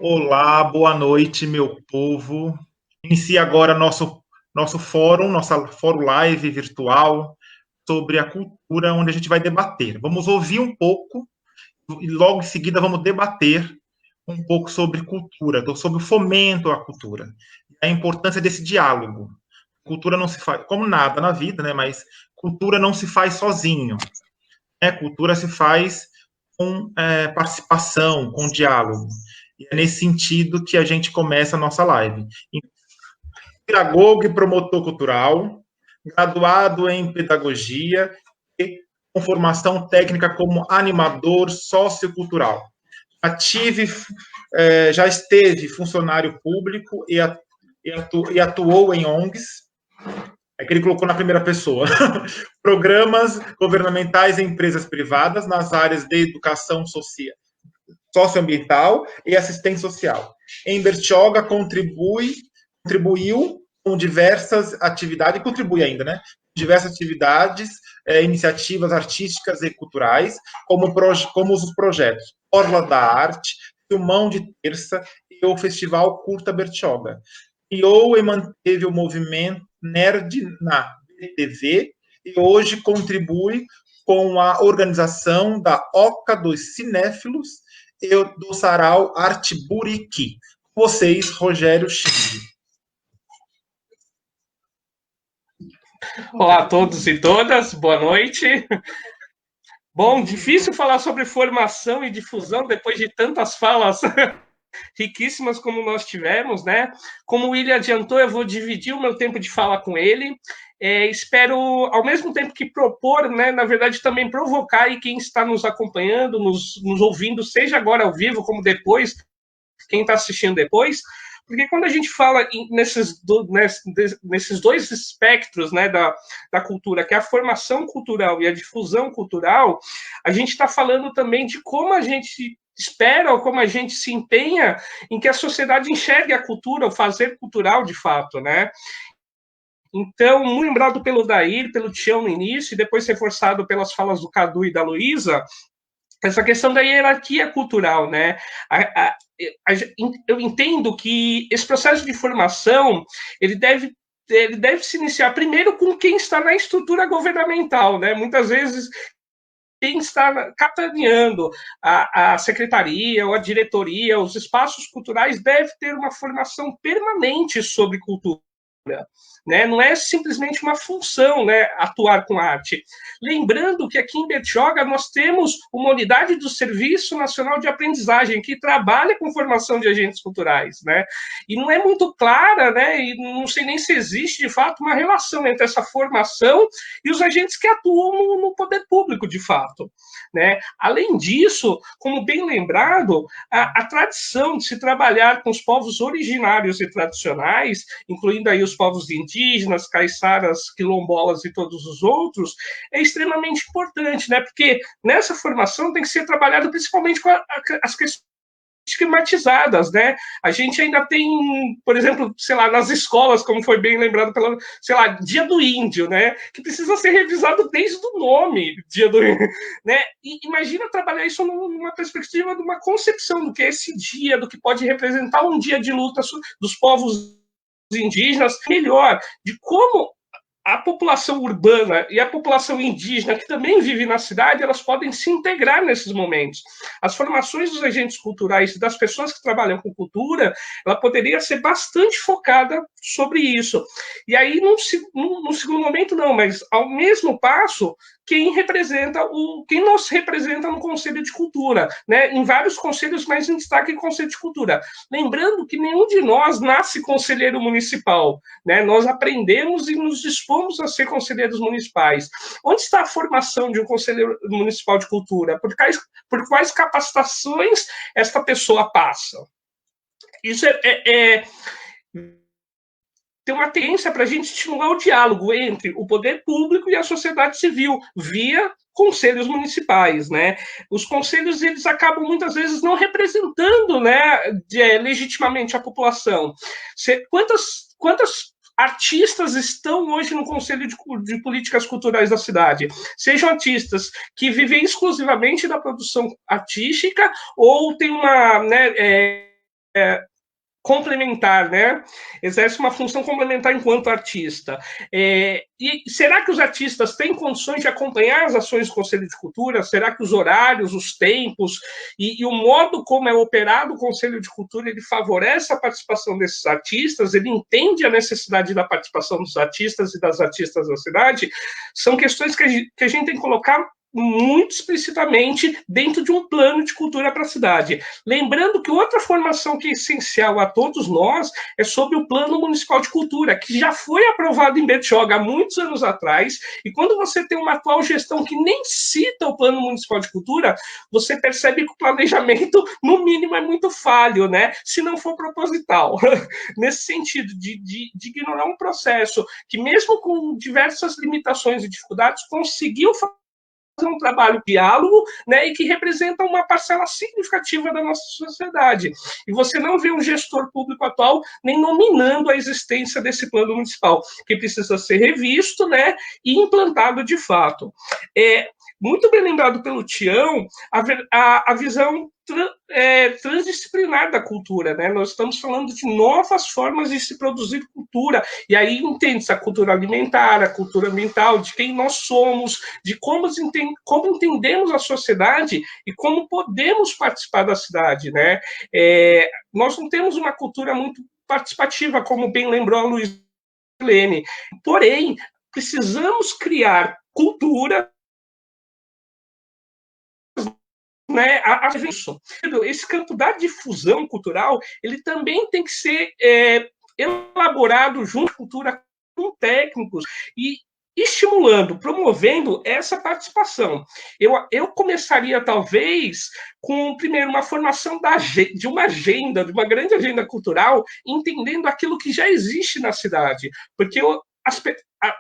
Olá, boa noite, meu povo. Inicia agora nosso fórum, nossa fórum live virtual sobre a cultura, onde a gente vai debater. Vamos ouvir um pouco e logo em seguida vamos debater um pouco sobre cultura, sobre o fomento à cultura, a importância desse diálogo. Cultura não se faz, como nada na vida, né? Mas cultura não se faz sozinho. Né? Cultura se faz com participação, com diálogo. E é nesse sentido que a gente começa a nossa live. Pedagogo e promotor cultural, graduado em pedagogia e com formação técnica como animador sociocultural. Já esteve funcionário público e atuou em ONGs. É que ele colocou na primeira pessoa. Programas governamentais e empresas privadas nas áreas de educação social, socioambiental e assistência social. Em Bertioga contribuiu com diversas atividades, e contribui ainda, né? Diversas atividades, iniciativas artísticas e culturais, como os projetos Orla da Arte, Filmão de Terça e o Festival Curta Bertioga. Criou e manteve o movimento Nerd na BTV e hoje contribui com a organização da Oca dos Cinéfilos e do Sarau Arte Buriqui. Vocês, Rogério Schmidt. Olá a todos e todas, boa noite. Bom, difícil falar sobre formação e difusão depois de tantas falas riquíssimas como nós tivemos, né? Como o William adiantou, eu vou dividir o meu tempo de fala com ele. Espero, ao mesmo tempo que propor, né, na verdade, também provocar e quem está nos acompanhando, nos ouvindo, seja agora ao vivo, como depois, quem está assistindo depois, porque quando a gente fala nesses dois espectros, né, da cultura, que é a formação cultural e a difusão cultural, a gente está falando também de como a gente espera ou como a gente se empenha em que a sociedade enxergue a cultura, o fazer cultural de fato, né? Então, muito lembrado pelo Dair, pelo Tião no início, e depois reforçado pelas falas do Cadu e da Luísa, essa questão da hierarquia cultural, né? Eu entendo que esse processo de formação ele deve se iniciar primeiro com quem está na estrutura governamental, né? Muitas vezes quem está capitaneando a secretaria ou a diretoria, os espaços culturais deve ter uma formação permanente sobre cultura. Né? Não é simplesmente uma função, né, atuar com arte. Lembrando que aqui em Bertioga nós temos uma unidade do Serviço Nacional de Aprendizagem que trabalha com formação de agentes culturais, né? E não é muito clara, né? E não sei nem se existe de fato uma relação entre essa formação e os agentes que atuam no poder público, de fato, né? Além disso, como bem lembrado, a tradição de se trabalhar com os povos originários e tradicionais, incluindo aí os povos indígenas, caiçaras, quilombolas e todos os outros, é extremamente importante, né? Porque nessa formação tem que ser trabalhado principalmente com as questões esquematizadas, né? A gente ainda tem, por exemplo, sei lá, nas escolas, como foi bem lembrado pela, sei lá, Dia do Índio, né? Que precisa ser revisado desde o nome, Dia do Índio, né? E imagina trabalhar isso numa perspectiva de uma concepção do que é esse dia, do que pode representar um dia de luta dos povos indígenas, melhor, de como a população urbana e a população indígena, que também vive na cidade, elas podem se integrar nesses momentos. As formações dos agentes culturais e das pessoas que trabalham com cultura, ela poderia ser bastante focada sobre isso. E aí, num segundo momento, não, mas ao mesmo passo, quem nos representa no Conselho de Cultura, né? Em vários conselhos, mas em destaque em Conselho de Cultura. Lembrando que nenhum de nós nasce conselheiro municipal, né? Nós aprendemos e nos dispomos a ser conselheiros municipais. Onde está a formação de um conselheiro municipal de cultura? Por quais capacitações esta pessoa passa? Isso tem uma tendência para a gente estimular o diálogo entre o poder público e a sociedade civil, via conselhos municipais, né? Os conselhos, eles acabam muitas vezes não representando, né, legitimamente a população. Quantas artistas estão hoje no Conselho de Políticas Culturais da cidade? Sejam artistas que vivem exclusivamente da produção artística ou tem uma, né, complementar, né? Exerce uma função complementar enquanto artista. E será que os artistas têm condições de acompanhar as ações do Conselho de Cultura? Será que os horários, os tempos e o modo como é operado o Conselho de Cultura, ele favorece a participação desses artistas? Ele entende a necessidade da participação dos artistas e das artistas da cidade? São questões que a gente tem que colocar muito explicitamente dentro de um plano de cultura para a cidade. Lembrando que outra formação que é essencial a todos nós é sobre o Plano Municipal de Cultura, que já foi aprovado em Bertioga há muitos anos atrás, e quando você tem uma atual gestão que nem cita o Plano Municipal de Cultura, você percebe que o planejamento, no mínimo, é muito falho, né? Se não for proposital. Nesse sentido, de ignorar um processo que, mesmo com diversas limitações e dificuldades, conseguiu fazer um trabalho de diálogo, né, e que representa uma parcela significativa da nossa sociedade. E você não vê um gestor público atual nem nominando a existência desse plano municipal, que precisa ser revisto, né, e implantado de fato. Muito bem lembrado pelo Tião, a visão transdisciplinar da cultura, né? Nós estamos falando de novas formas de se produzir cultura, e aí entende-se a cultura alimentar, a cultura ambiental, de quem nós somos, de como entendemos a sociedade e como podemos participar da cidade, né? Nós não temos uma cultura muito participativa, como bem lembrou a Luiz Lene, porém, precisamos criar cultura, né, esse campo da difusão cultural, ele também tem que ser elaborado junto com cultura, com técnicos, e estimulando, promovendo essa participação. Eu começaria, talvez, com, primeiro, uma formação de uma agenda, de uma grande agenda cultural, entendendo aquilo que já existe na cidade, porque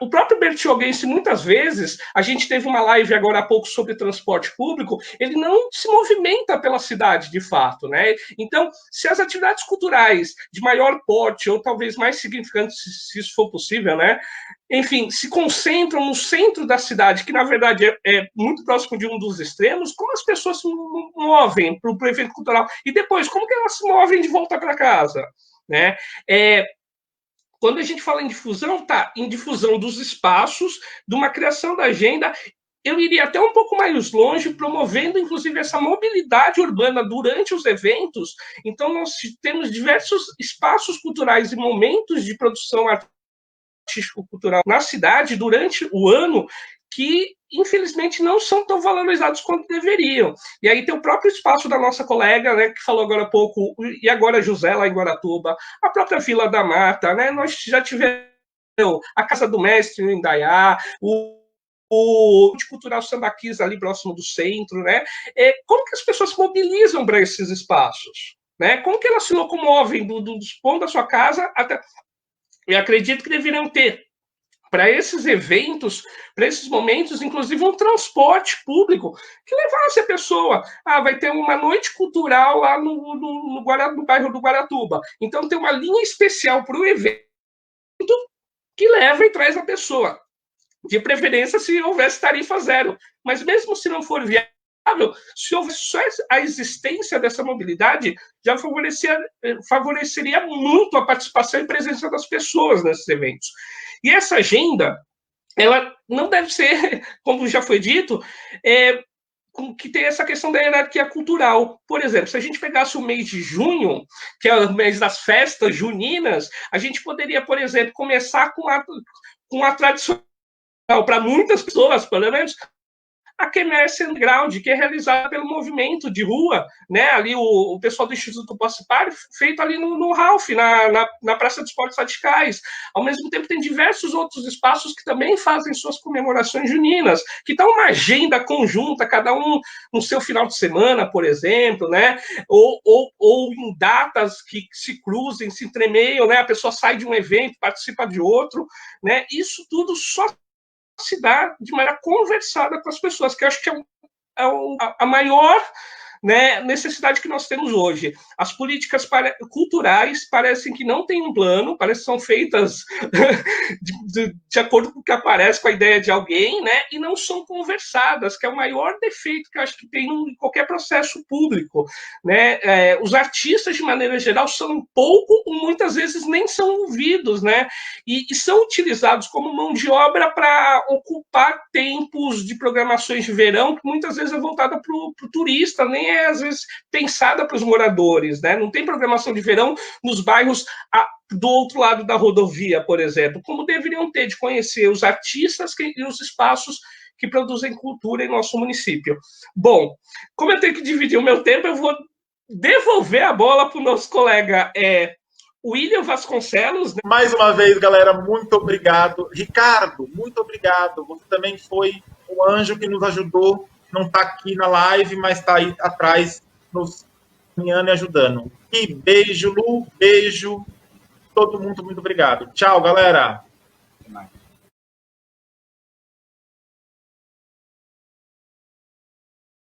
o próprio bertioguense, muitas vezes, a gente teve uma live agora há pouco sobre transporte público, ele não se movimenta pela cidade, de fato, né? Então, se as atividades culturais de maior porte, ou talvez mais significantes, se isso for possível, né? Enfim, se concentram no centro da cidade, que na verdade é muito próximo de um dos extremos, como as pessoas se movem para o evento cultural? E depois, como que elas se movem de volta para casa? Né? Quando a gente fala em difusão, tá em difusão dos espaços, de uma criação da agenda. Eu iria até um pouco mais longe, promovendo, inclusive, essa mobilidade urbana durante os eventos. Então, nós temos diversos espaços culturais e momentos de produção artístico-cultural na cidade durante o ano que, infelizmente, não são tão valorizados quanto deveriam. E aí tem o próprio espaço da nossa colega, né, que falou agora há pouco, e agora José, lá em Guaratuba, a própria Vila da Mata, né, nós já tivemos a Casa do Mestre em Indaiá, o Cultural Sambaquis ali próximo do centro, né? Como que as pessoas se mobilizam para esses espaços? Né? Como que elas se locomovem do ponto da sua casa até... Eu acredito que deveriam ter para esses eventos, para esses momentos, inclusive um transporte público que levasse a pessoa. Vai ter uma noite cultural lá no bairro do Guaratuba. Então, tem uma linha especial para o evento que leva e traz a pessoa. De preferência, se houvesse tarifa zero. Mas mesmo se não for viável, se houvesse só a existência dessa mobilidade, já favoreceria muito a participação e presença das pessoas nesses eventos. E essa agenda, ela não deve ser, como já foi dito, que tem essa questão da hierarquia cultural. Por exemplo, se a gente pegasse o mês de junho, que é o mês das festas juninas, a gente poderia, por exemplo, começar com a tradicional, para muitas pessoas, pelo menos, a Quermesse Underground, que é realizada pelo movimento de rua, né? Ali o pessoal do Instituto Possipar, feito ali no Ralph, na Praça dos Esportes Radicais. Ao mesmo tempo, tem diversos outros espaços que também fazem suas comemorações juninas, que dá uma agenda conjunta, cada um no seu final de semana, por exemplo, né? Ou em datas que se cruzem, se entremeiam, né? A pessoa sai de um evento, participa de outro, né? Isso tudo só se dá de maneira conversada com as pessoas, que eu acho que é a maior né, necessidade que nós temos hoje. As políticas culturais parecem que não têm um plano, parecem que são feitas de acordo com o que aparece, com a ideia de alguém, né, e não são conversadas, que é o maior defeito que eu acho que tem em qualquer processo público, né? Os artistas, de maneira geral, são pouco, ou muitas vezes nem são ouvidos, né? E são utilizados como mão de obra para ocupar tempos de programações de verão, que muitas vezes é voltada para o turista, nem é, às vezes, pensada para os moradores, né? Não tem programação de verão nos bairros do outro lado da rodovia, por exemplo, como deveriam ter, de conhecer os artistas e os espaços que produzem cultura em nosso município. Bom, como eu tenho que dividir o meu tempo, eu vou devolver a bola para o nosso colega William Vasconcelos. Né? Mais uma vez, galera, muito obrigado. Ricardo, muito obrigado. Você também foi o anjo que nos ajudou. Não está aqui na live, mas está aí atrás, nos caminhando e ajudando. E beijo, Lu, beijo. Todo mundo, muito obrigado. Tchau, galera.